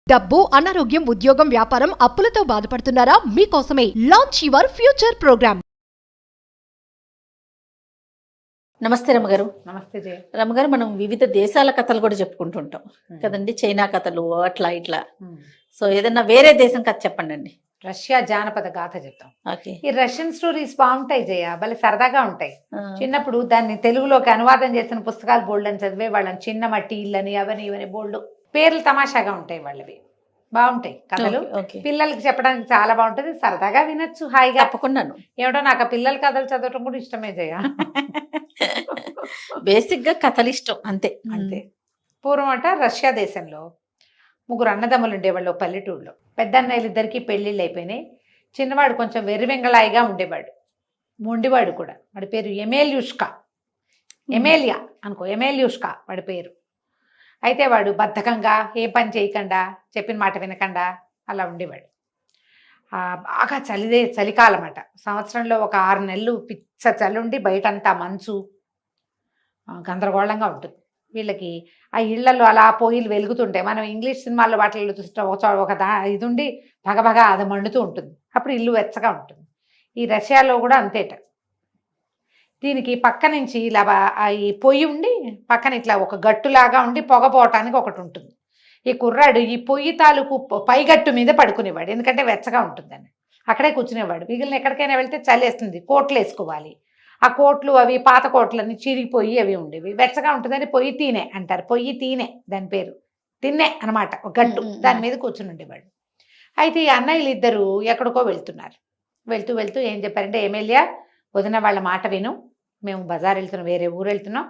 డబ్బు, అనారోగ్యం, ఉద్యోగం, వ్యాపారం, అప్పులతో బాధపడుతున్నారా? మీకోసమే లాంచ్ యువర్ ఫ్యూచర్ ప్రోగ్రామ్. నమస్తే రమ్మగారు. నమస్తే జయ. రమ్మగారు, మనం వివిధ దేశాల కథలు కూడా చెప్పుకుంటుంటాం కదండి, చైనా కథలు అట్లా ఇట్లా. సో ఏదన్నా వేరే దేశం కథ చెప్పండి అండి. రష్యా జానపద గాథ చెప్తాం. ఓకే. ఈ రష్యన్ స్టోరీస్ బాగుంటాయి జయ, భలే సరదాగా ఉంటాయి. చిన్నప్పుడు దాన్ని తెలుగులోకి అనువాదం చేసిన పుస్తకాలు బోల్డ్ అని చదివే వాళ్ళని. చిన్న మట్టి ఇళ్ళని అవని ఇవని బోల్డ్ పేర్లు తమాషాగా ఉంటాయి వాళ్ళవి. బాగుంటాయి కథలు. పిల్లలకి చెప్పడానికి చాలా బాగుంటుంది, సరదాగా వినొచ్చు హాయిగా. తప్పకుండాను. ఏమిటో నాకు ఆ పిల్లల కథలు చదవటం కూడా ఇష్టమే జయ. బేసిక్ గా కథలు ఇష్టం అంతే అంతే. పూర్వం అట రష్యా దేశంలో ముగ్గురు అన్నదమ్ములు ఉండేవాళ్ళు పల్లెటూరులో. పెద్ద అన్నయ్యలు ఇద్దరికి పెళ్ళిళ్ళు అయిపోయినాయి. చిన్నవాడు కొంచెం వెర్రివెంగళాయిగా ఉండేవాడు, మొండివాడు కూడా. వాడి పేరు ఎమేలియుష్కా, ఎమేలియా అనుకో, ఎమేలియుష్కా వాడి పేరు. అయితే వాడు బద్ధకంగా ఏ పని చేయకుండా, చెప్పిన మాట వినకుండా అలా ఉండేవాడు. బాగా చలికాలం అట. సంవత్సరంలో ఒక 6 నెలలు పిచ్చ చలి ఉండి బయటంతా మంచు, గందరగోళంగా ఉంటుంది. వీళ్ళకి ఆ ఇళ్లలో అలా పొయ్యిలు వెలుగుతుంటాయి. మనం ఇంగ్లీష్ సినిమాల్లో వాటిల్లో చూస్తాం, ఒక ఇది ఉండి భగభగ అది మండుతూ ఉంటుంది. అప్పుడు ఇల్లు వెచ్చగా ఉంటుంది. ఈ రష్యాలో కూడా అంతేట. దీనికి పక్క నుంచి ఇలా ఈ పొయ్యి ఉండి పక్కన ఇట్లా ఒక గట్టులాగా ఉండి పొగపోవటానికి ఒకటి ఉంటుంది. ఈ కుర్రాడు ఈ పొయ్యి తాలూకు పైగట్టు మీద పడుకునేవాడు, ఎందుకంటే వెచ్చగా ఉంటుందని. అక్కడే కూర్చునేవాడు. మిగిలిన ఎక్కడికైనా వెళ్తే చలేస్తుంది, కోట్లు వేసుకోవాలి. ఆ కోట్లు అవి పాత కోట్లన్నీ చిరిగిపోయి అవి ఉండేవి. వెచ్చగా ఉంటుందని పొయ్యి తీనే అంటారు. పొయ్యి తీనే దాని పేరు, తిన్నే అనమాట. ఒక గట్టు, దాని మీద కూర్చుని ఉండేవాడు. అయితే ఈ అన్నయ్యలు ఇద్దరు ఎక్కడికో వెళ్తున్నారు. వెళ్తూ వెళ్తూ ఏం చెప్పారంటే, ఎమ్మెల్యే వదిన వాళ్ళ మాట విను, మేము బజార్ వెళ్తున్నాం, వేరే ఊరు వెళ్తున్నాం,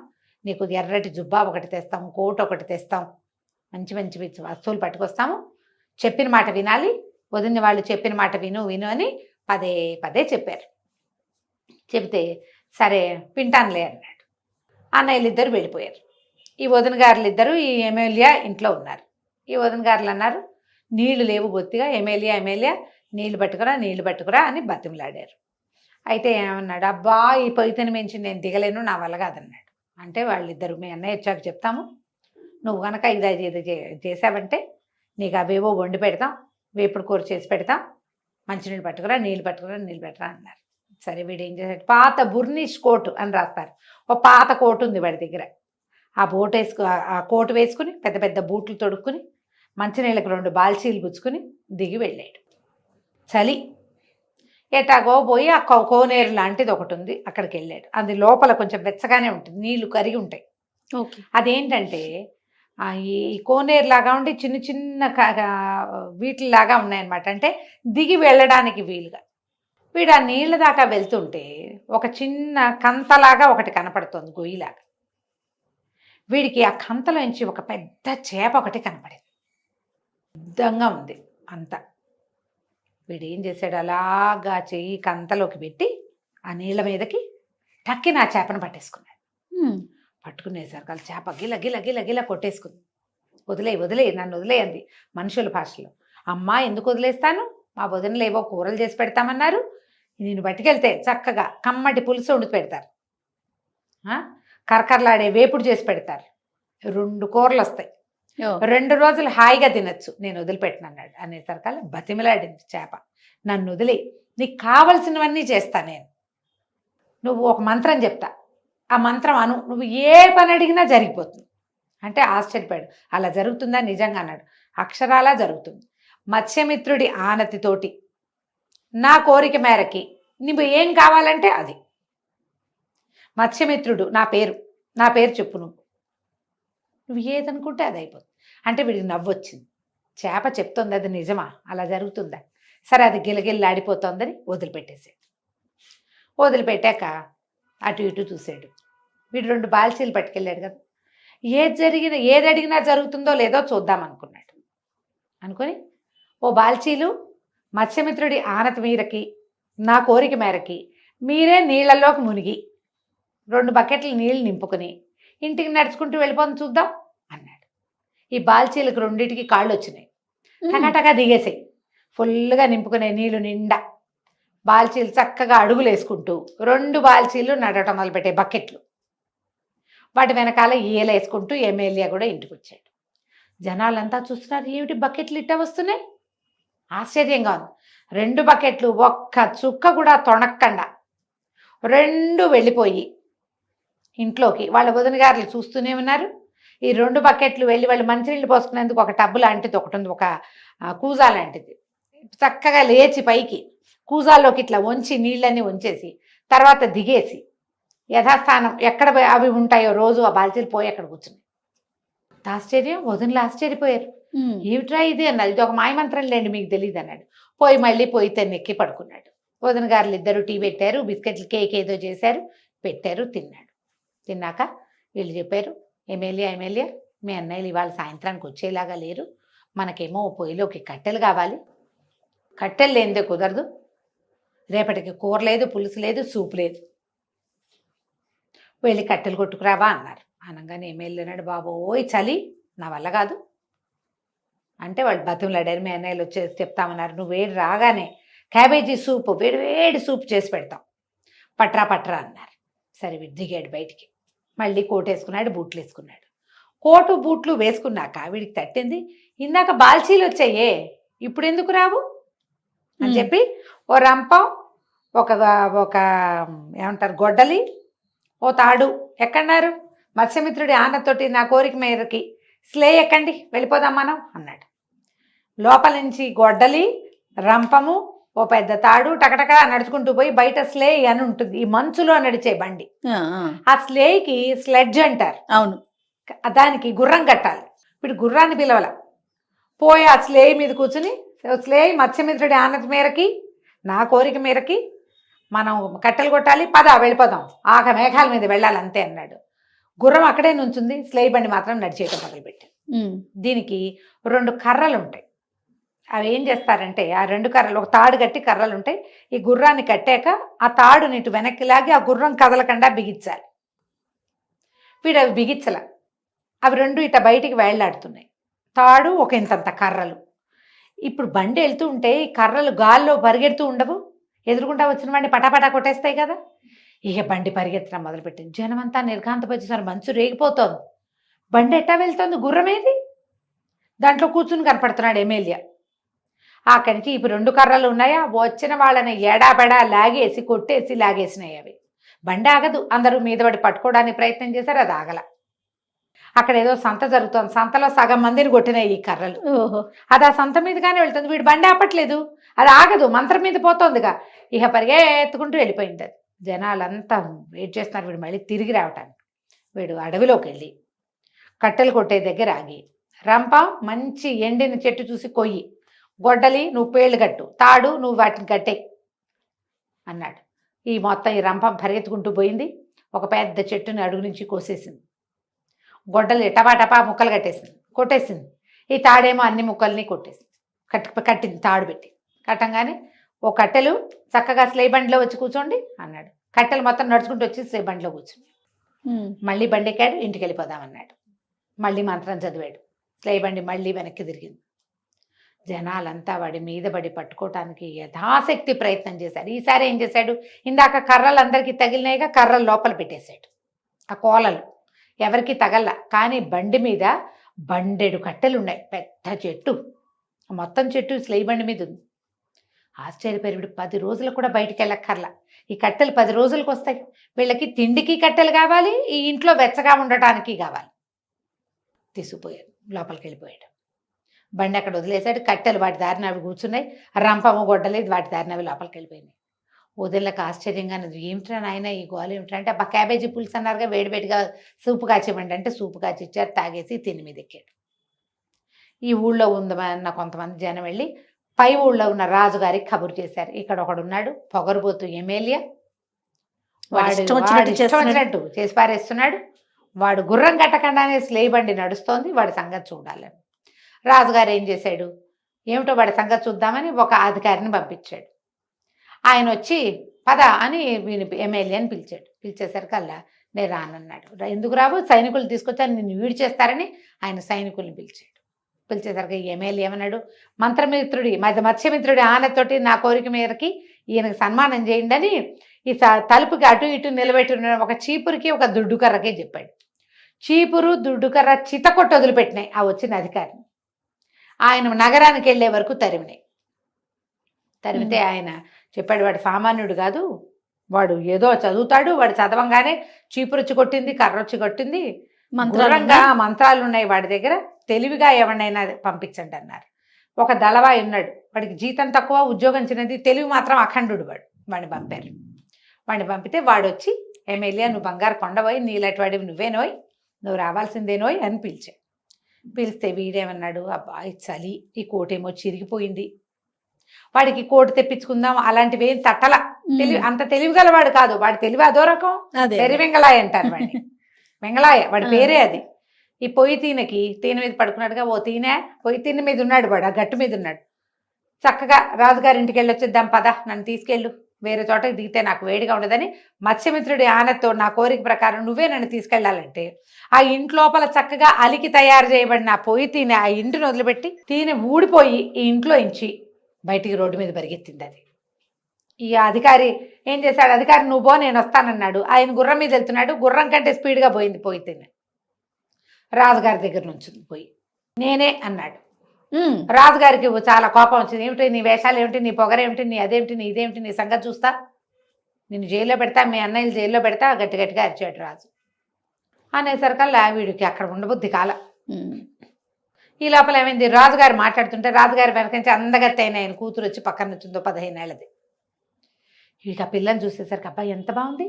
నీకు ఎర్రటి జుబ్బా ఒకటి తెస్తాం, కోట్ ఒకటి తెస్తాం, మంచి మంచి వస్తువులు పట్టుకొస్తాము, చెప్పిన మాట వినాలి, వదిన వాళ్ళు చెప్పిన మాట విను విను అని పదే పదే చెప్పారు. చెబితే సరే వింటానులే అన్నాడు. అన్నయ్యలు ఇద్దరు వెళ్ళిపోయారు. ఈ వదిన గారులు ఇద్దరు ఈ ఎమ్మెల్యే ఇంట్లో ఉన్నారు. ఈ వదిన గారులు అన్నారు, నీళ్లు లేవు బొత్తిగా, ఎమ్మెల్యే నీళ్లు పట్టుకురా అని బతిమలాడారు. అయితే ఏమన్నాడు, అబ్బా ఈ పొయ్యితని మించి నేను దిగలేను, నా వల్ల కాదన్నాడు. అంటే వాళ్ళిద్దరు, మీ అన్నయ్య వచ్చాక చెప్తాము, నువ్వు కనుక ఇది చేసావంటే నీకు అవేవో వండి పెడతాం, వేపుడు కూర చేసి పెడతాం, మంచినీళ్ళు పట్టుకురా అన్నారు. సరే వీడు ఏం చేశాడు, పాత బుర్నిష్ కోటు అని రాస్తారు, ఓ పాత కోటు ఉంది వాడి దగ్గర. ఆ కోటు వేసుకుని పెద్ద పెద్ద బూట్లు తొడుక్కుని మంచినీళ్ళకి 2 బాల్చీలు పుచ్చుకుని దిగి వెళ్ళాడు. చలి ఎటాగో పోయి ఆ కోనేరు లాంటిది ఒకటి ఉంది, అక్కడికి వెళ్ళాడు. అది లోపల కొంచెం వెచ్చగానే ఉంటుంది, నీళ్లు కరిగి ఉంటాయి. అదేంటంటే ఈ కోనేరు లాగా ఉండి చిన్న చిన్న వీటిలాగా ఉన్నాయన్నమాట. అంటే దిగి వెళ్ళడానికి వీలుగా. వీడు ఆ నీళ్ళ దాకా వెళ్తుంటే ఒక చిన్న కంతలాగా ఒకటి కనపడుతుంది, గొయ్యిలాగా. వీడికి ఆ కంతలోంచి ఒక పెద్ద చేప ఒకటి కనపడింది, పెద్దంగా ఉంది అంతా. వీడు ఏం చేశాడు, అలాగా చెయ్యి కంతలోకి పెట్టి ఆ నీళ్ళ మీదకి టక్కిన ఆ చేపను పట్టేసుకున్నాడు. పట్టుకునేసరికి ఆ చేప గిల గిల గిల గిల కొట్టేసుకుంది. వదిలే నన్ను వదిలేయంది మనుషుల భాషలో. అమ్మా ఎందుకు వదిలేస్తాను, మా వదినలు ఏవో కూరలు చేసి పెడతామన్నారు, నేను పట్టుకెళ్తే చక్కగా కమ్మటి పులుసు వండుకు పెడతారు, కరకరలాడే వేపుడు చేసి పెడతారు, 2 కూరలు వస్తాయి, 2 రోజులు హాయిగా తినచ్చు, నేను వదిలిపెట్టను అన్నాడు. అనేసరికల్లా బతిమలాడింది చేప, నన్ను వదిలే, నీకు కావలసినవన్నీ చేస్తా నేను, నువ్వు ఒక మంత్రం చెప్తా, ఆ మంత్రం అను, నువ్వు ఏ పని అడిగినా జరిగిపోతుంది. అంటే ఆశ్చర్యపోయాడు, అలా జరుగుతుందా నిజంగా అన్నాడు. అక్షరాలా జరుగుతుంది. మత్స్యమిత్రుడి ఆనతితోటి నా కోరిక మేరకి నువ్వు ఏం కావాలంటే అది. మత్స్యమిత్రుడు నా పేరు చెప్పు, నువ్వు ఏదనుకుంటే అది అయిపోతుంది. అంటే వీడికి నవ్వొచ్చింది. చేప చెప్తోంది, అది నిజమా, అలా జరుగుతుందా, సరే అది గిలగిల్లాడిపోతోందని వదిలిపెట్టేసాడు. వదిలిపెట్టాక అటు ఇటు చూశాడు. వీడు 2 బాల్చీలు పట్టుకెళ్ళాడు కదా, ఏది అడిగినా జరుగుతుందో లేదో చూద్దాం అనుకున్నాడు. అనుకొని ఓ బాల్చీలు మత్స్యమిత్రుడి ఆనతి మీరకి నా కోరిక మేరకి మీరే నీళ్ళలోకి మునిగి 2 బకెట్లు నీళ్ళు నింపుకొని ఇంటికి నడుచుకుంటూ వెళ్ళిపోని చూద్దాం అన్నాడు. ఈ బాల్చీలకు 2టికి కాళ్ళు వచ్చినాయి, టకాటకా దిగేసాయి. ఫుల్గా నింపుకునే నీళ్ళు నిండా బాల్చీలు చక్కగా అడుగులు వేసుకుంటూ 2 బాల్చీలు నడవటం మొదలుపెట్టే బకెట్లు. వాటి వెనకాల ఈయలేసుకుంటూ ఎమ్మెల్యే కూడా ఇంటికి వచ్చాడు. జనాలంతా చూస్తున్నారు, ఏమిటి బకెట్లు ఇట్ట వస్తున్నాయి, ఆశ్చర్యంగా ఉంది. 2 బకెట్లు ఒక్క చుక్క కూడా తొణక్కండా 2 వెళ్ళిపోయి ఇంట్లోకి వాళ్ళ వదిన గారులు చూస్తూనే ఉన్నారు. ఈ 2 బకెట్లు వెళ్ళి వాళ్ళు మంచినీళ్ళు పోసుకునేందుకు ఒక టబ్బు లాంటిది ఒకటి ఉంది, ఒక కూజా లాంటిది, చక్కగా లేచి పైకి కూజాల్లోకి ఇట్లా వంచి నీళ్ళన్నీ వంచేసి తర్వాత దిగేసి యథాస్థానం ఎక్కడ అవి ఉంటాయో రోజు ఆ బాల్తీలు పోయి అక్కడ కూర్చుని ఆశ్చర్యం. వదినలు ఆశ్చర్యపోయారు, ఏమిట్రా ఇది అన్నది. ఇది ఒక మాయమంత్రం లేండి, మీకు తెలియదు అన్నాడు. పోయి మళ్ళీ పోయి నెక్కి పడుకున్నాడు. వదిన గారులు ఇద్దరు టీ పెట్టారు, బిస్కెట్లు కేక్ ఏదో చేశారు, పెట్టారు, తిన్నాడు. తిన్నాక వీళ్ళు చెప్పారు, ఎమ్మెల్యే మీ అన్నయ్యలు ఇవాళ సాయంత్రానికి వచ్చేలాగా లేరు, మనకేమో పొయ్యిలోకి కట్టెలు కావాలి, కట్టెలు లేనిదే కుదరదు, రేపటికి కూర లేదు, పులుసు లేదు, సూపు లేదు, వెళ్ళి కట్టెలు కొట్టుకురావా అన్నారు. అనగానే ఎమ్మెల్యే అన్నాడు, బాబోయ్ చలి నా వల్ల కాదు అంటే వాళ్ళు బతిమలాడారు. మీ అన్నయ్యలు వచ్చేసి చెప్తామన్నారు, నువ్వు వేడి రాగానే క్యాబేజీ సూపు వేడి సూప్ చేసి పెడతాం, పట్రా అన్నారు. సరే వీడు దిగాడు బయటికి, మళ్ళీ కోట్ వేసుకున్నాడు, బూట్లు వేసుకున్నాడు. కోటు బూట్లు వేసుకున్నాక వీడికి తట్టింది, ఇందాక బాల్చీలు వచ్చాయే ఇప్పుడు ఎందుకు రావు అని చెప్పి ఓ రంపం, ఒక ఏమంటారు గొడ్డలి, ఓ తాడు ఎక్కన్నారు, మత్స్యమిత్రుడి ఆనతోటి నా కోరిక మేరకి స్లే ఎక్కండి వెళ్ళిపోదాం మనం అన్నాడు. లోపల నుంచి గొడ్డలి, రంపము, ఓ పెద్ద తాడు టకటక నడుచుకుంటూ పోయి బయట స్లే అని ఉంటుంది, ఈ మంచులో నడిచే బండి, ఆ స్లేకి స్లెడ్జ్ అంటారు. అవును, దానికి గుర్రం కట్టాలి. ఇప్పుడు గుర్రాన్ని పిలవాల, పోయి ఆ స్లే మీద కూర్చుని, స్లే మత్స్యమిత్రుడి ఆనతి మేరకి నా కోరిక మేరకి మనం కట్టెలు కొట్టాలి, పద వెళ్ళిపోదాం, ఆక మేఘాల మీద వెళ్ళాలి అంతే అన్నాడు. గుర్రం అక్కడే నుంచుంది, స్లే బండి మాత్రం నడిచేయటం మొదలుపెట్టి. దీనికి 2 కర్రలు ఉంటాయి. అవి ఏం చేస్తారంటే ఆ 2 కర్రలు, ఒక తాడు కట్టి కర్రలు ఉంటాయి, ఈ గుర్రాన్ని కట్టాక ఆ తాడు నీటు వెనక్కి లాగి ఆ గుర్రం కదలకుండా బిగించాలి. వీడు అవి బిగించల, అవి 2 ఇట్లా బయటికి వేళ్లాడుతున్నాయి, తాడు ఒక ఇంతంత కర్రలు. ఇప్పుడు బండి వెళ్తూ ఉంటే ఈ కర్రలు గాల్లో పరిగెడుతూ ఉండవు, ఎదురుకుంటా వచ్చిన వాడిని పటాపటా కొట్టేస్తాయి కదా. ఇక బండి పరిగెత్తడం మొదలుపెట్టింది. జనమంతా నిర్ఘాంతపరిచేసారు, మంచు రేగిపోతోంది, బండి ఎట్టా వెళ్తోంది, గుర్రమేది, దాంట్లో కూర్చుని కనపడుతున్నాడు ఎమ్మెల్యే. అక్కడి నుంచి ఇప్పుడు 2 కర్రలు ఉన్నాయా, వచ్చిన వాళ్ళని ఎడాబెడా లాగేసి కొట్టేసి లాగేసినాయి. అవి బండి ఆగదు, అందరూ మీద పడి పట్టుకోవడానికి ప్రయత్నం చేశారు, అది ఆగల. అక్కడ ఏదో సంత జరుగుతోంది, సంతలో సగం మందిని కొట్టినాయి ఈ కర్రలు. అది ఆ సంత మీదగానే వెళ్తుంది, వీడు బండి ఆపట్లేదు, అది ఆగదు, మంత్రం మీద పోతోందిగా. ఇక పరిగెత్తుకుంటూ వెళ్ళిపోయింది అది. జనాలంతా వెయిట్ చేస్తున్నారు వీడు మళ్ళీ తిరిగి రావటానికి. వీడు అడవిలోకి వెళ్ళి కట్టెలు కొట్టే దగ్గర ఆగి, రంప మంచి ఎండిన చెట్టు చూసి కొయ్యి, గొడ్డలి నువ్వు పేళ్ళు కట్టు, తాడు నువ్వు వాటిని కట్టే అన్నాడు. ఈ మొత్తం ఈ రంపం పరిగెత్తుకుంటూ పోయింది, ఒక పెద్ద చెట్టుని అడుగు నుంచి కోసేసింది, గొడ్డలి టపా ముక్కలు కొట్టేసింది. ఈ తాడేమో అన్ని ముక్కల్ని కొట్టేసింది, కట్టింది తాడు పెట్టి. కట్టంగానే ఓ కట్టెలు చక్కగా స్లే బండిలో వచ్చి కూర్చోండి అన్నాడు. కట్టెలు మొత్తం నడుచుకుంటూ వచ్చి స్లే బండిలో కూర్చుంది. మళ్ళీ బండి ఎక్కాడు, ఇంటికి వెళ్ళిపోదామన్నాడు. మళ్ళీ మంత్రం చదివాడు, స్లే బండి మళ్ళీ వెనక్కి తిరిగింది. జనాలంతా వాడి మీద పడి పట్టుకోవటానికి యథాశక్తి ప్రయత్నం చేశారు. ఈసారి ఏం చేశాడు, ఇందాక కర్రలు అందరికీ తగిలినాయిగా, కర్రలు లోపల పెట్టేశాడు, ఆ కోలలు ఎవరికి తగల. కానీ బండి మీద బండెడు కట్టెలు ఉన్నాయి, పెద్ద చెట్టు, మొత్తం చెట్టు స్లే బండి మీద ఉంది. ఆశ్చర్యపోయాడు, 10 రోజులు కూడా బయటికి వెళ్ళక్కర్లా, ఈ కట్టెలు 10 రోజులకు వస్తాయి, వీళ్ళకి తిండికి కట్టెలు కావాలి, ఈ ఇంట్లో వెచ్చగా ఉండటానికి కావాలి. తీసుకుపోయాడు, లోపలికి వెళ్ళిపోయాడు. బండి అక్కడ వదిలేశాడు, కట్టెలు వాటి దారిన అవి కూర్చున్నాయి, రంపము గొడ్డలేదు వాటి దారిన అవి లోపలికి వెళ్ళిపోయినాయి. వదిలేక ఆశ్చర్యంగా ఏమిట్రా నాయన ఈ గోలు ఏమిట్రా అంటే, అబ్బా క్యాబేజీ పులుసు అన్నారుగా, వేడివేడిగా సూపు కాచివ్వండి అంటే సూపు కాచి ఇచ్చారు, తాగేసి తిని మీద ఎక్కాడు. ఈ ఊళ్ళో ఉందన్న కొంతమంది జనం వెళ్ళి పై ఊళ్ళో ఉన్న రాజుగారికి కబురు చేశారు, ఇక్కడ ఒకడున్నాడు పొగరుబోతు ఎమ్మెల్యే, వాడు ఇష్టం చేసి పారేస్తున్నాడు, వాడు గుర్రం కట్టకుండానే స్లే బండి నడుస్తోంది, వాడి సంగతి చూడాలని. రాజుగారు ఏం చేశాడు, ఏమిటో వాడి సంగతి చూద్దామని ఒక అధికారిని పంపించాడు. ఆయన వచ్చి పద అని ఎమ్మెల్యే అని పిలిచాడు. పిలిచేసరికల్లా నేను రానన్నాడు. ఎందుకు రావు, సైనికులు తీసుకొచ్చి నిన్ను వీడి చేస్తారని ఆయన సైనికుల్ని పిలిచాడు. పిలిచేసరికి ఎమ్మెల్యే ఏమన్నాడు, మత్స్యమిత్రుడి ఆనతోటి నా కోరిక మేరకి ఈయనకు సన్మానం చేయండి అని ఈ తలుపుకి అటు ఇటు నిలబెట్టిన ఒక చీపురికి ఒక దుడ్డు కర్రకే చెప్పాడు. చీపురు దుడ్డుకర్ర చితకొట్టు వదిలిపెట్టినాయి ఆ వచ్చిన అధికారిని. ఆయన నగరానికి వెళ్ళే వరకు తరిమినాయి. తరిమితే ఆయన చెప్పాడు, వాడు సామాన్యుడు కాదు, వాడు ఏదో చదువుతాడు, వాడు చదవంగానే చీపురు వచ్చి కొట్టింది, కర్ర వచ్చి కొట్టింది, మంత్రాలు ఉన్నాయి వాడి దగ్గర, తెలివిగా ఎవరినైనా పంపించండి అన్నారు. ఒక దళవాయి ఉన్నాడు, వాడికి జీతం తక్కువ, ఉద్యోగం చిన్నది, తెలివి మాత్రం అఖండుడు. వాడిని పంపారు. వాడిని పంపితే వాడు వచ్చి, ఎమ్మెల్యే నువ్వు బంగారు కొండపోయి, నీలాంటి వాడివి నువ్వేనోయ్, నువ్వు రావాల్సిందేనోయ్ అని పిలిచాడు. పిలిస్తే వీడేమన్నాడు, అబ్బాయి చలి, ఈ కోటేమో చిరిగిపోయింది, వాడికి కోటు తెప్పించుకుందాం అలాంటివి ఏం తట్టల. అంత తెలివిగలవాడు కాదు, వాడి తెలివి అదో రకం, వెర్రి వెంగళాయ అంటారు వాడిని. వెంగళాయ వాడి పేరే అది. ఈ పొయ్యి తీన మీద పడుకున్నాడుగా, ఓ పొయ్యి తీన మీద ఉన్నాడు వాడు, ఆ గట్టు మీద ఉన్నాడు. చక్కగా రాజుగారింటికి వెళ్ళొచ్చేద్దాం పద, నన్ను తీసుకెళ్ళు, వేరే చోటకి దిగితే నాకు వేడిగా ఉండదని మత్స్యమిత్రుడి ఆనతో నా కోరిక ప్రకారం నువ్వే నన్ను తీసుకెళ్లాలంటే, ఆ ఇంట్లోపల చక్కగా అలికి తయారు చేయబడిన ఆ పొయ్యి ఆ ఇంటిని వదిలిపెట్టి ఊడిపోయి ఈ ఇంట్లో ఇంచి బయటికి రోడ్డు మీద పరిగెత్తింది అది. ఈ అధికారి ఏం చేశాడు, అధికారి నువ్వు పో నేను వస్తానన్నాడు. ఆయన గుర్రం మీద వెళ్తున్నాడు, గుర్రం కంటే స్పీడ్గా పోయింది పొయ్యి. రాజుగారి దగ్గర నుంచి పోయి నేనే అన్నాడు. రాజుగారికి చాలా కోపం వచ్చింది. ఏమిటి నీ వేషాలు ఏమిటి, నీ పొగరేమిటి, నీ అదేమిటి, నీ ఇదేమిటి, నీ సంగతి చూస్తా, నిన్ను జైల్లో పెడతా, మీ అన్నయ్యలు జైల్లో పెడతా, గట్టి గట్టిగా అరిచాడు రాజు. అనేసరికల్లా వీడికి అక్కడ ఉండబుద్ధి కాల. ఈ లోపల ఏమైంది, రాజుగారు మాట్లాడుతుంటే రాజుగారి వెనకంచి అందగత్తి అయిన ఆయన కూతురు వచ్చి పక్కన నుంచిందో 15 ఏళ్ళది. వీడికి ఆ పిల్లని చూసేసరికి అబ్బాయి ఎంత బాగుంది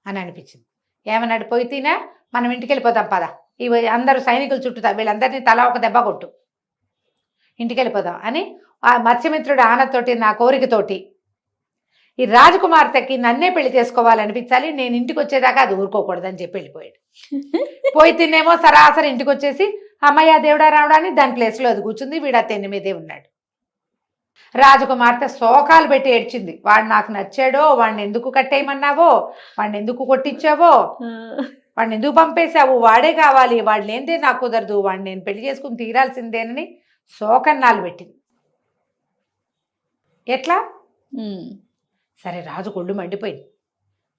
అని అనిపించింది. ఏమన్నాడు, పోయి మనం ఇంటికి వెళ్ళిపోతాం పద, ఇవి అందరూ సైనికులు చుట్టూతా, వీళ్ళందరినీ తలా ఒక దెబ్బ కొట్టు, ఇంటికి వెళ్ళిపోదాం అని ఆ మత్స్యమిత్రుడి ఆనతోటి నా కోరికతోటి ఈ రాజకుమార్తెకి నన్నే పెళ్లి చేసుకోవాలనిపించాలి, నేను ఇంటికి వచ్చేదాకా అది ఊరుకోకూడదని చెప్పి వెళ్ళిపోయాడు. పోయి సరాసరి ఇంటికి వచ్చేసి అమ్మయ్య దేవుడా రావడా అని దాని ప్లేస్లో అది కూర్చుంది. వీడు ఆ తెన్ని మీదే ఉన్నాడు. రాజకుమార్తె శోకాలు పెట్టి ఏడ్చింది. వాడు నాకు నచ్చాడో, వాడిని ఎందుకు కట్టేయమన్నావో, వాడిని ఎందుకు కొట్టించావో, వాడిని ఎందుకు పంపేశావు, వాడే కావాలి, వాడు లేనిదే నాకు కుదరదు, వాడిని నేను పెళ్లి చేసుకుని తీరాల్సిందేనని శోకన్నాలు పెట్టింది. ఎట్లా సరే రాజు కొళ్ళు మండిపోయింది.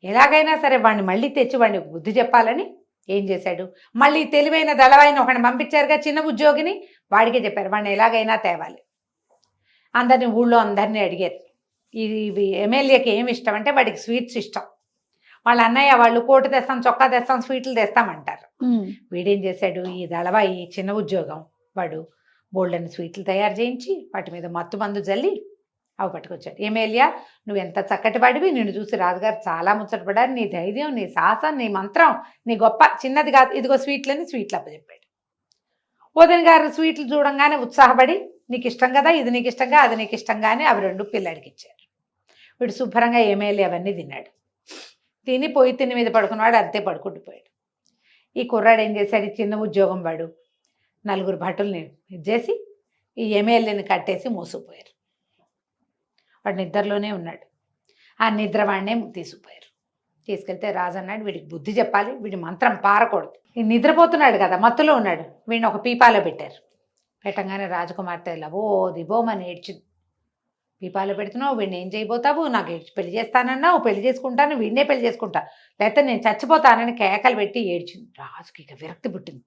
ఎలాగైనా సరే వాడిని మళ్ళీ తెచ్చి వాడిని బుద్ధి చెప్పాలని ఏం చేశాడు, మళ్ళీ తెలివైన దళవాయిని ఒకడిని పంపించారుగా, చిన్న ఉద్యోగిని, వాడికే చెప్పారు వాడిని ఎలాగైనా తేవాలి. అందరినీ ఊళ్ళో అందరినీ అడిగారు. ఇవి ఎమ్మెల్యేకి ఏమి ఇష్టం అంటే వాడికి స్వీట్స్ ఇష్టం. వాళ్ళ అన్నయ్య వాళ్ళు కోటు తెస్తాం, చొక్కా తెస్తాం, స్వీట్లు తెస్తామంటారు. వీడేం చేశాడు, ఈ దళవాయి చిన్న ఉద్యోగం వాడు బోల్డని స్వీట్లు తయారు చేయించి వాటి మీద మత్తు మందు జల్లి అవి పట్టుకొచ్చాడు. ఎమ్మెల్యే నువ్వు ఎంత చక్కటి వాడివి, నిన్ను చూసి రాజుగారు చాలా ముచ్చటపడ్డారు, నీ ధైర్యం, నీ సాహసం, నీ మంత్రం, నీ గొప్ప, చిన్నది కాదు, ఇదిగో స్వీట్లని స్వీట్లు అప్పచెప్పాడు. వదిన గారు స్వీట్లు చూడంగానే ఉత్సాహపడి, నీకు ఇష్టం కదా, ఇది నీకు ఇష్టంగా, అది నీకు ఇష్టంగా అని అవి 2 పిల్లాడికి ఇచ్చారు. వీడు శుభ్రంగా ఎమ్మెల్యే అవన్నీ తిన్నాడు. తిని పొయ్యి మీద పడుకున్నవాడు అంతే పడుకుంటుపోయాడు. ఈ కుర్రాడు ఏం చేశాడు, చిన్న ఉద్యోగం వాడు 4 భటుల్ని ఇచ్చేసి ఈ ఎమ్మెల్యేని కట్టేసి మోసుకుపోయారు. వాడు నిద్రలోనే ఉన్నాడు. ఆ నిద్ర వాడినే తీసుకుపోయారు. తీసుకెళ్తే రాజు అన్నాడు, వీడికి బుద్ధి చెప్పాలి, వీడి మంత్రం పారకూడదు, ఈ నిద్రపోతున్నాడు కదా, మత్తులో ఉన్నాడు, వీడిని ఒక పీపాలో పెట్టారు. పెట్టంగానే రాజకుమార్తె లవో దిబోమని ఏడ్చింది. పీపాలో పెడుతున్నావు, వీడిని ఏం చేయబోతావు, నాకు పెళ్లి చేస్తానన్నావు, పెళ్లి చేసుకుంటాను, వీడినే పెళ్లి చేసుకుంటా, లేకపోతే నేను చచ్చిపోతానని కేకలు పెట్టి ఏడ్చింది. రాజుకి ఇక విరక్తి పుట్టింది.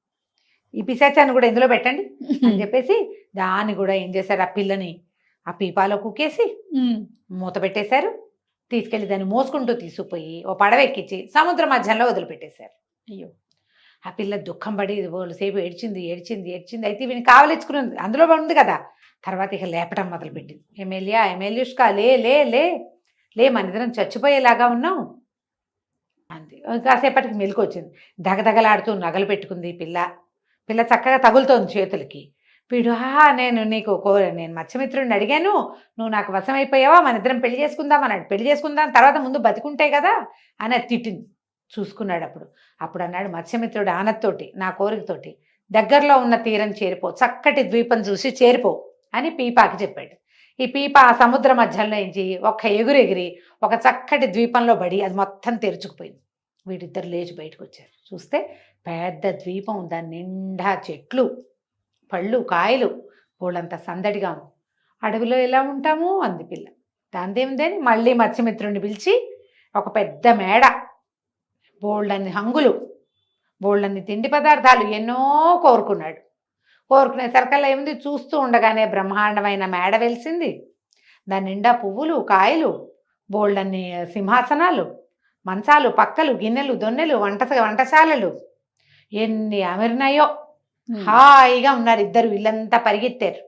ఈ పిశాచాన్ని కూడా ఇందులో పెట్టండి అని చెప్పేసి దాన్ని కూడా ఏం చేశారు, ఆ పిల్లని ఆ పీపాలో కుక్కేసి మూత పెట్టేశారు. తీసుకెళ్లి దాన్ని మోసుకుంటూ తీసుకుపోయి ఓ పడవ ఎక్కించి సముద్ర మధ్యంలో వదిలిపెట్టేశారు. అయ్యో, ఆ పిల్ల దుఃఖం పడి సేపు ఏడ్చింది. అయితే వీని కావలించుకున్నది అందులో ఉంది కదా. తర్వాత ఇక లేపటం మొదలుపెట్టింది. ఎమ్మెల్యేష్కా లే లే లే లే, మన ఇద్దరం చచ్చిపోయేలాగా ఉన్నాం అంది. కాసేపటికి మెలకు వచ్చింది. దగదగలాడుతూ నగలు పెట్టుకుంది పిల్ల చక్కగా తగులుతోంది చేతులకి. వీడు నేను మత్స్యమిత్రుడిని అడిగాను, నువ్వు నాకు వశమైపోయావా, మన ఇద్దరం పెళ్లి చేసుకుందాం అన్నాడు. పెళ్లి చేసుకుందాం తర్వాత ముందు బతికుంటే కదా అని అది తిట్టింది. చూసుకున్నాడు. అప్పుడు అన్నాడు మత్స్యమిత్రుడు ఆనత్తోటి, నా కోరికతోటి, దగ్గరలో ఉన్న తీరం చేరిపో, చక్కటి ద్వీపం చూసి చేరిపో అని పీపాకి చెప్పాడు. ఈ పీప ఆ సముద్ర మధ్యంలో నుంచి ఒక్క ఎగిరి ఒక చక్కటి ద్వీపంలో పడి అది మొత్తం తెరుచుకుపోయింది. వీడిద్దరు లేచి బయటకు వచ్చారు. చూస్తే పెద్ద ద్వీపం, దాని నిండా చెట్లు, పళ్ళు, కాయలు, వాళ్ళంతా సందడిగా ఉంది. అడవిలో ఎలా ఉంటాము అంది పిల్ల. దాందేమిందని మళ్ళీ మత్స్యమిత్రుడిని పిలిచి ఒక పెద్ద మేడ, బోల్డన్ని హంగులు, బోళ్ళన్ని తిండి పదార్థాలు ఎన్నో కోరుకున్నాడు. కోరుకునేసరికల్లా ఏముంది, చూస్తూ ఉండగానే బ్రహ్మాండమైన మేడ వెలిసింది. దాని నిండా పువ్వులు, కాయలు, బోళ్ళన్ని సింహాసనాలు, మంచాలు, పక్కలు, గిన్నెలు, దొన్నెలు, వంటశాలలు ఎన్ని అమిరినాయో. హాయిగా ఉన్నారు ఇద్దరు. ఇల్లంతా పరిగెత్తారు.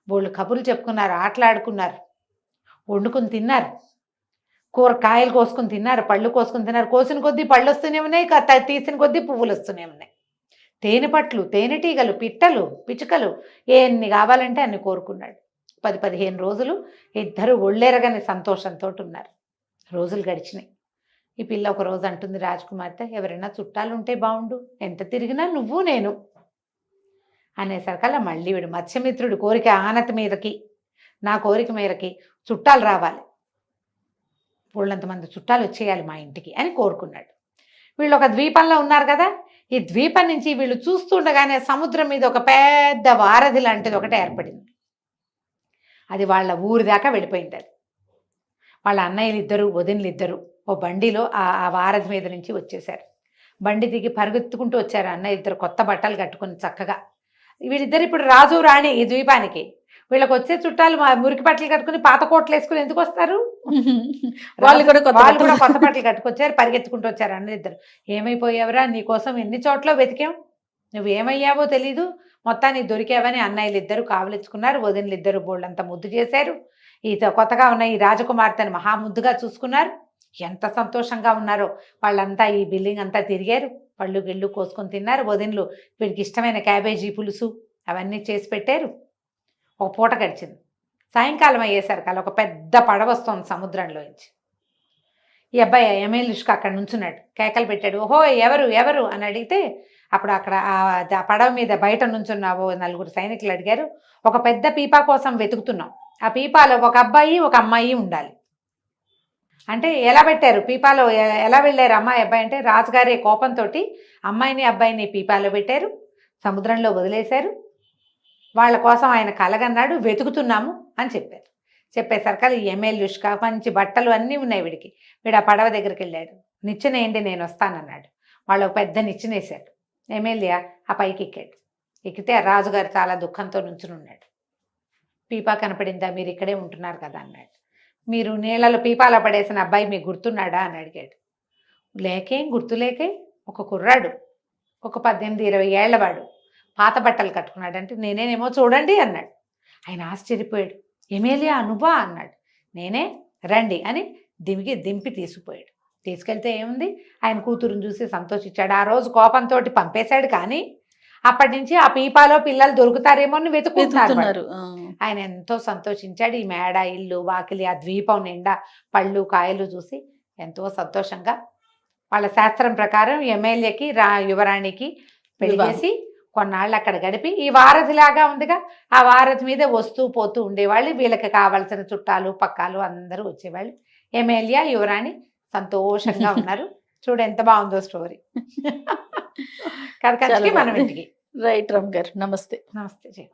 బోళ్ళు కబుర్లు చెప్పుకున్నారు, ఆటలాడుకున్నారు, వండుకుని తిన్నారు, కాయలు కోసుకుని తిన్నారు, పళ్ళు కోసుకుని తిన్నారు. కోసిన కొద్దీ పళ్ళు వస్తూనే ఉన్నాయి, తీసిన కొద్దీ పువ్వులు వస్తూనే ఉన్నాయి. తేనె పట్లు, తేనెటీగలు, పిట్టలు, పిచ్చుకలు ఎన్ని కావాలంటే అన్ని కోరుకున్నాడు. 10-15 రోజులు ఇద్దరు ఒళ్ళెరగని సంతోషంతో ఉన్నారు. రోజులు గడిచినాయి. ఈ పిల్ల ఒక రోజు అంటుంది రాజకుమార్తె, ఎవరైనా చుట్టాలు ఉంటే బాగుండు, ఎంత తిరిగినా నువ్వు నేను అనేసరికల్లా మళ్ళీ వీడు మత్స్యమిత్రుడి కోరిక ఆనతి మీదకి, నా కోరిక మేరకి చుట్టాలు రావాలి, వాళ్ళంతమంది చుట్టాలు వచ్చేయాలి మా ఇంటికి అని కోరుకున్నాడు. వీళ్ళు ఒక ద్వీపంలో ఉన్నారు కదా. ఈ ద్వీపం నుంచి వీళ్ళు చూస్తుండగానే సముద్రం మీద ఒక పెద్ద వారధి లాంటిది ఒకటి ఏర్పడింది. అది వాళ్ళ ఊరి దాకా వెళ్ళిపోయింది. అది వాళ్ళ అన్నయ్యలు ఇద్దరు, వదినలు ఇద్దరు ఓ బండిలో ఆ వారధి మీద నుంచి వచ్చేసారు. బండి దిగి పరుగెత్తుకుంటూ వచ్చారు అన్నయ్య ఇద్దరు, కొత్త బట్టలు కట్టుకుని చక్కగా. వీళ్ళిద్దరు ఇప్పుడు రాజు రాణి ఈ ద్వీపానికి. వీళ్ళకి వచ్చే చుట్టాలు మురికి బట్టలు కట్టుకుని పాత కోట్లు వేసుకుని ఎందుకు వస్తారు? వాళ్ళు కూడా కొత్త బట్టలు కట్టుకొచ్చారు, పరిగెత్తుకుంటూ వచ్చారు అన్నయ్య. ఏమైపోయావురా, నీకోసం ఎన్ని చోట్ల వెతికాం, నువ్వేమయ్యావో తెలీదు, మొత్తానికి దొరికావని అన్నయ్యలు ఇద్దరు కావలించుకున్నారు. వదినలు ఇద్దరు బోళ్ళంతా ముద్దు చేశారు. ఈ కొత్తగా ఉన్న ఈ రాజకుమార్తెను మహాముద్దుగా చూసుకున్నారు. ఎంత సంతోషంగా ఉన్నారో. వాళ్ళంతా ఈ బిల్డింగ్ అంతా తిరిగారు, పళ్ళు గిళ్ళు కోసుకొని తిన్నారు. వదినలు వీడికి ఇష్టమైన క్యాబేజీ పులుసు అవన్నీ చేసి పెట్టారు. ఒక పూట గడిచింది. సాయంకాలం అయ్యేసరికి అలా ఒక పెద్ద పడవ వస్తుంది సముద్రంలోంచి. ఈ అబ్బాయి ఎమ్మెల్యేష్కి అక్కడ నుంచున్నాడు, కేకలు పెట్టాడు. ఓహో ఎవరు ఎవరు అని అడిగితే అప్పుడు అక్కడ ఆ పడవ మీద బయట నుంచున్నావో 4 సైనికులు అడిగారు. ఒక పెద్ద పీపా కోసం వెతుకుతున్నాం, ఆ పీపాలో ఒక అబ్బాయి ఒక అమ్మాయి ఉండాలి అంటే ఎలా పెట్టారు, పీపాలో ఎలా వెళ్ళారు అమ్మాయి అబ్బాయి అంటే, రాజుగారి కోపంతో అమ్మాయిని అబ్బాయిని పీపాలో పెట్టారు, సముద్రంలో వదిలేశారు. వాళ్ళ కోసం ఆయన కలగన్నాడు, వెతుకుతున్నాము అని చెప్పారు. చెప్పేసరికి ఈ ఎమ్మెల్యేష్క మంచి బట్టలు అన్నీ ఉన్నాయి వీడికి. వీడు ఆ పడవ దగ్గరికి వెళ్ళాడు. నిచ్చెనేయండి నేను వస్తానన్నాడు. వాళ్ళు ఒక పెద్ద నిచ్చెనేశాడు. ఎమ్మెల్యే ఆ పైకి ఎక్కాడు. ఎక్కితే ఆ రాజుగారు చాలా దుఃఖంతో నుంచుని ఉన్నాడు. పీపా కనపడిందా, మీరు ఇక్కడే ఉంటున్నారు కదా అన్నాడు. మీరు నీళ్ళలో పీపాలో పడేసిన అబ్బాయి మీకు గుర్తున్నాడా అని అడిగాడు. లేకేం గుర్తులేకే, ఒక కుర్రాడు, ఒక 18-20 ఏళ్లవాడు, పాత బట్టలు కట్టుకున్నాడు అంటే, నేనేనేమో చూడండి అన్నాడు. ఆయన ఆశ్చర్యపోయాడు. ఎమ్మెల్యే నువ్వా అన్నాడు. నేనే, రండి అని దింపి తీసుకుపోయాడు. తీసుకెళ్తే ఏముంది, ఆయన కూతురుని చూసి సంతోషించాడు. ఆ రోజు కోపంతో పంపేశాడు, కానీ అప్పటి నుంచి ఆ పీపాలో పిల్లలు దొరుకుతారేమో అని వెతుకుతున్నారు. ఆయన ఎంతో సంతోషించాడు. ఈ మేడ, ఇల్లు, వాకిలి, ఆ ద్వీపం నిండా పళ్ళు కాయలు చూసి ఎంతో సంతోషంగా వాళ్ళ శాస్త్రం ప్రకారం ఎమ్మెల్యేకి యువరాణికి పెళ్లి చేసి కొన్నాళ్ళు అక్కడ గడిపి, ఈ వారధిలాగా ఉందిగా ఆ వారధి మీద వస్తూ పోతూ ఉండేవాళ్ళు. వీళ్ళకి కావాల్సిన చుట్టాలు పక్కాలు అందరూ వచ్చేవాళ్ళు. ఎమ్మెల్యే యువరాణి సంతోషంగా ఉన్నారు. చూడు ఎంత బాగుందో స్టోరీ. కథకి మనం ఇంటికి. రైట్ రమ్ గారు, నమస్తే. నమస్తే.